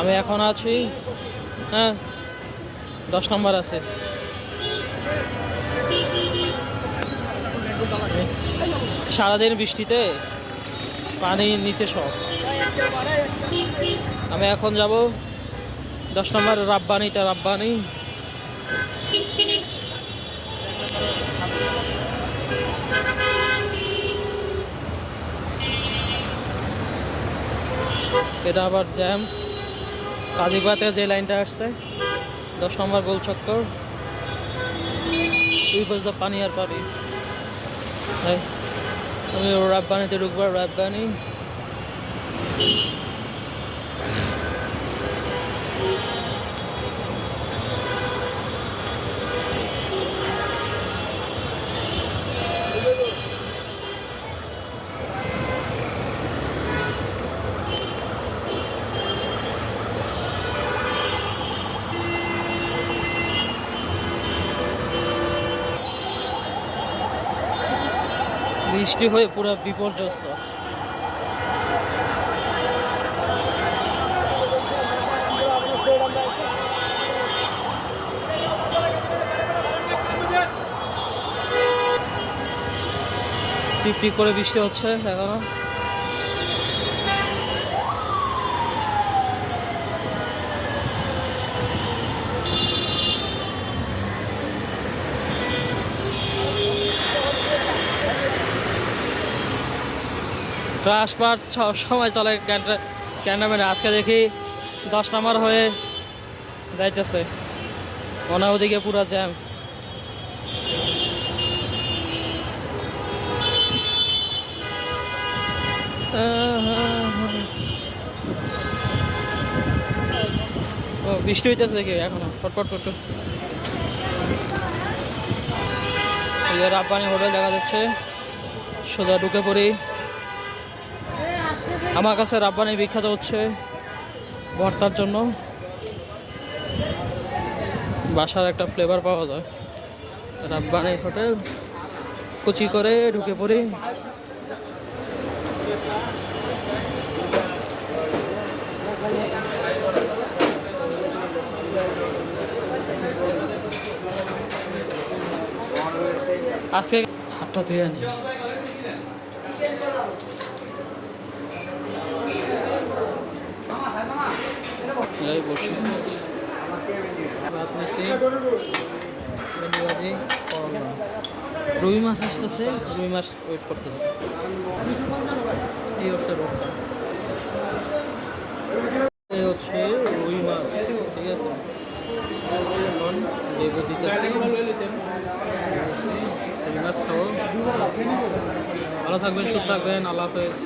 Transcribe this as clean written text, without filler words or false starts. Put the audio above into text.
আমি এখন আছি, হ্যাঁ 10 নম্বর আছে। সারাদিন বৃষ্টিতে পানি নিচে সব। আমি এখন যাব 10 নম্বর রাব্বানিতে। রাব্বানি এটা আবার জ্যাম। কাজীপাতে যে লাইনটা আসছে 10 নম্বর গোল চক্কর, দুই পাশে পানি আর পানি। আমি রাব্বানিতে ঢুকবো। রাব্বানি বৃষ্টি হয়ে পুরো বিপর্যস্ত। টিপ টিপ করে বৃষ্টি হচ্ছে এখনো। ট্রান্সপার সব সময় চলে ক্যান্টনমেন্টে। আজকে দেখি 10 নম্বর হয়ে যাইতেছে, মনে ওদিকে পুরো জ্যাম। ও বৃষ্টি হইতেছে দেখি এখনো ফটফট ফটফট। রাব্বানি হোটেল দেখা যাচ্ছে, সোজা ঢুকে পড়ি। আমার কাছে রাব্বানি বিখ্যাত হচ্ছে ভর্তার জন্য। বাসার একটা ফ্লেভার পাওয়া যায়। রাব্বানি হোটেল কুচি করে ঢুকে পড়ি। আজকে হাতটা ধুয়ে আনি। বসি রুই মাছ আসতেছে, রুই মাছ ওয়েট করতেছে। এই হচ্ছে রোডটা, এই হচ্ছে রুই মাছ, ঠিক আছে। এখন যেগুলো দিতেছে রুই মাছ খাবো। ভালো থাকবেন, সুস্থ থাকবেন, আল্লাহ হাফেজ।